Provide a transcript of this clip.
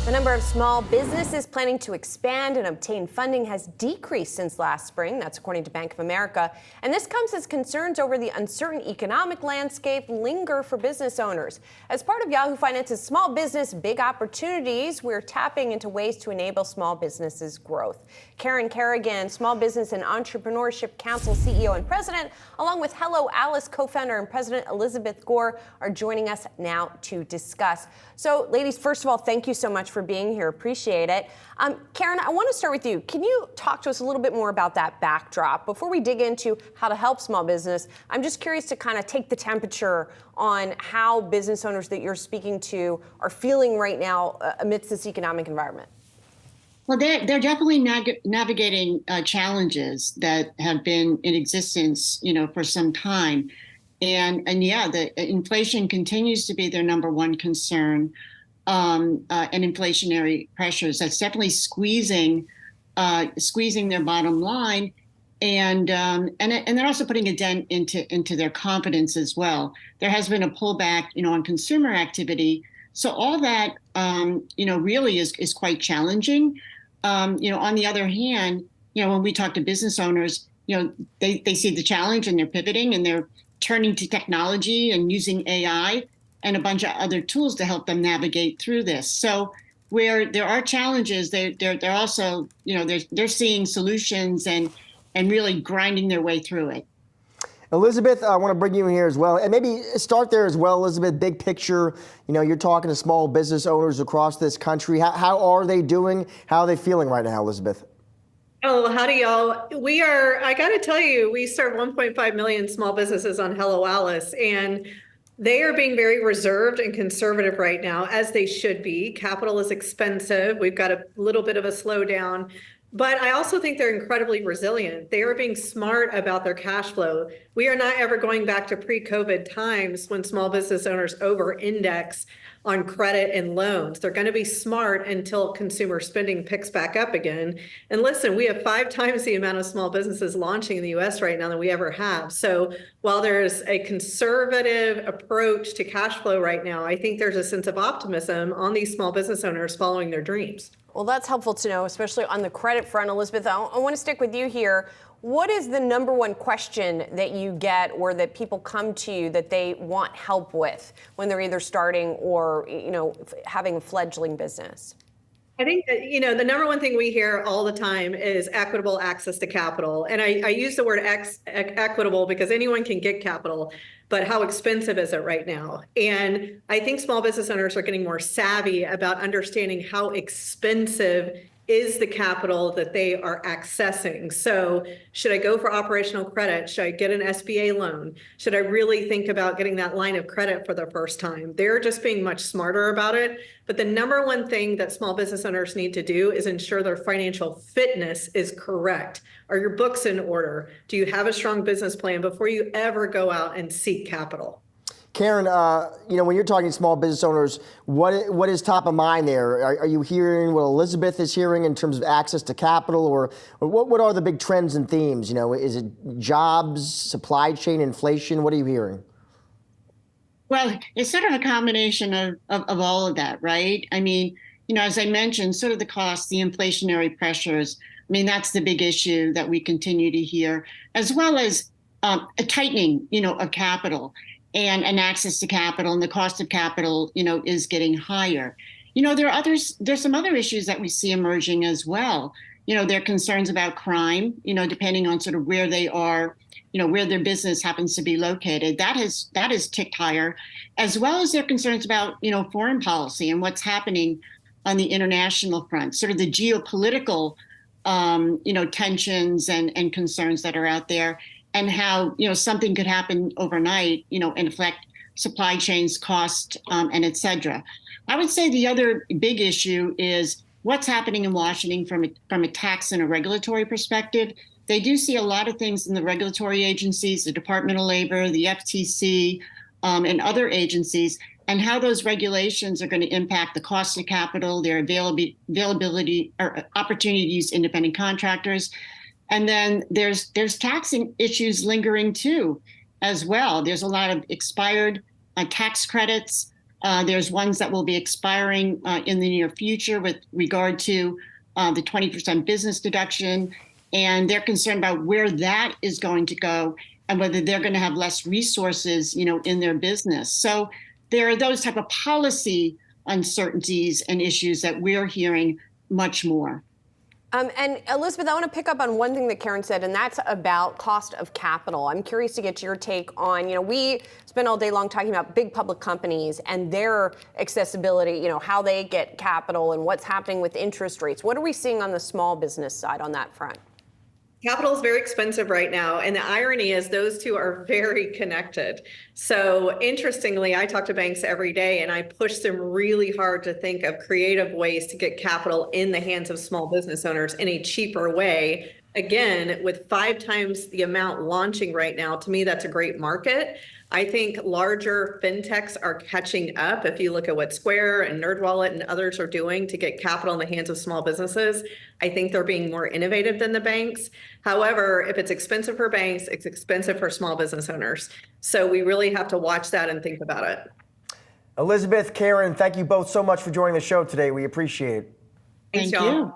The number of small businesses planning to expand and obtain funding has decreased since last spring. That's according to Bank of America. And this comes as concerns over the uncertain economic landscape linger for business owners. As part of Yahoo Finance's Small Business Big Opportunities, we're tapping into ways to enable small businesses' growth. Kerrigan, Small Business and Entrepreneurship Council CEO and President, along with Hello Alice co-founder and President Elizabeth Gore, are joining us now to discuss. So, ladies, first of all, thank you so much for being here. Appreciate it. Karen, I want to start with you. Can you talk to us a little bit more about that backdrop? Before we dig into how to help small business, I'm just curious to kind of take the temperature on how business owners that you're speaking to are feeling right now amidst this economic environment. Well, they're definitely navigating challenges that have been in existence, for some time. And yeah, the inflation continues to be their number one concern. And inflationary pressures. That's definitely squeezing their bottom line, and they're also putting a dent into their confidence as well. There has been a pullback, on consumer activity. So all that, really is quite challenging. On the other hand, when we talk to business owners, they see the challenge and they're pivoting and they're turning to technology and using AI and a bunch of other tools to help them navigate through this. So where there are challenges, they're also, they're seeing solutions and really grinding their way through it. Elizabeth, I want to bring you in here as well. And maybe start there as well, Elizabeth, big picture. You're talking to small business owners across this country. How are they doing? How are they feeling right now, Elizabeth? Oh, howdy, y'all. I got to tell you, we serve 1.5 million small businesses on Hello Alice, and they are being very reserved and conservative right now, as they should be. Capital is expensive. We've got a little bit of a slowdown, but I also think they're incredibly resilient. They are being smart about their cash flow. We are not ever going back to pre-COVID times when small business owners over-index on credit and loans. They're going to be smart until consumer spending picks back up again. And listen, we have 5 times the amount of small businesses launching in the US right now than we ever have. So while there's a conservative approach to cash flow right now, I think there's a sense of optimism on these small business owners following their dreams. Well, that's helpful to know, especially on the credit front. Elizabeth, I want to stick with you here. What is the number one question that you get or that people come to you that they want help with when they're either starting or, having a fledgling business? I think that, the number one thing we hear all the time is equitable access to capital. And I use the word equitable because anyone can get capital, but how expensive is it right now? And I think small business owners are getting more savvy about understanding how expensive is the capital that they are accessing. So should I go for operational credit? Should I get an SBA loan? Should I really think about getting that line of credit for the first time? They're just being much smarter about it. But the number one thing that small business owners need to do is ensure their financial fitness is correct. Are your books in order? Do you have a strong business plan before you ever go out and seek capital? Karen, when you're talking small business owners, what is top of mind there? Are you hearing what Elizabeth is hearing in terms of access to capital, or what are the big trends and themes? Is it jobs, supply chain, inflation? What are you hearing? Well, it's sort of a combination of all of that, right? I mean, as I mentioned, sort of the cost, the inflationary pressures. I mean, that's the big issue that we continue to hear, as well as a tightening, of capital. And access to capital, and the cost of capital, is getting higher. There's some other issues that we see emerging as well. There are concerns about crime, depending on sort of where they are, where their business happens to be located. That has ticked higher, as well as their concerns about, foreign policy and what's happening on the international front, sort of the geopolitical, tensions and concerns that are out there. And how, something could happen overnight, and affect supply chains, cost, and et cetera. I would say the other big issue is what's happening in Washington from a tax and a regulatory perspective. They do see a lot of things in the regulatory agencies, the Department of Labor, the FTC, and other agencies, and how those regulations are going to impact the cost of capital, their availability or opportunity to use independent contractors. And then there's taxing issues lingering too, as well. There's a lot of expired tax credits There's ones that will be expiring in the near future with regard to the 20% business deduction. And they're concerned about where that is going to go and whether they're going to have less resources, in their business. So there are those type of policy uncertainties and issues that we're hearing much more. And Elizabeth, I want to pick up on one thing that Karen said, and that's about cost of capital. I'm curious to get your take on, we spend all day long talking about big public companies and their accessibility, how they get capital and what's happening with interest rates. What are we seeing on the small business side on that front? Capital is very expensive right now. And the irony is those two are very connected. So interestingly, I talk to banks every day and I push them really hard to think of creative ways to get capital in the hands of small business owners in a cheaper way. Again, with 5 times the amount launching right now, to me, that's a great market. I think larger fintechs are catching up. If you look at what Square and NerdWallet and others are doing to get capital in the hands of small businesses, I think they're being more innovative than the banks. However, if it's expensive for banks, it's expensive for small business owners. So we really have to watch that and think about it. Elizabeth, Karen, thank you both so much for joining the show today. We appreciate it. Thanks, Thank y'all. you.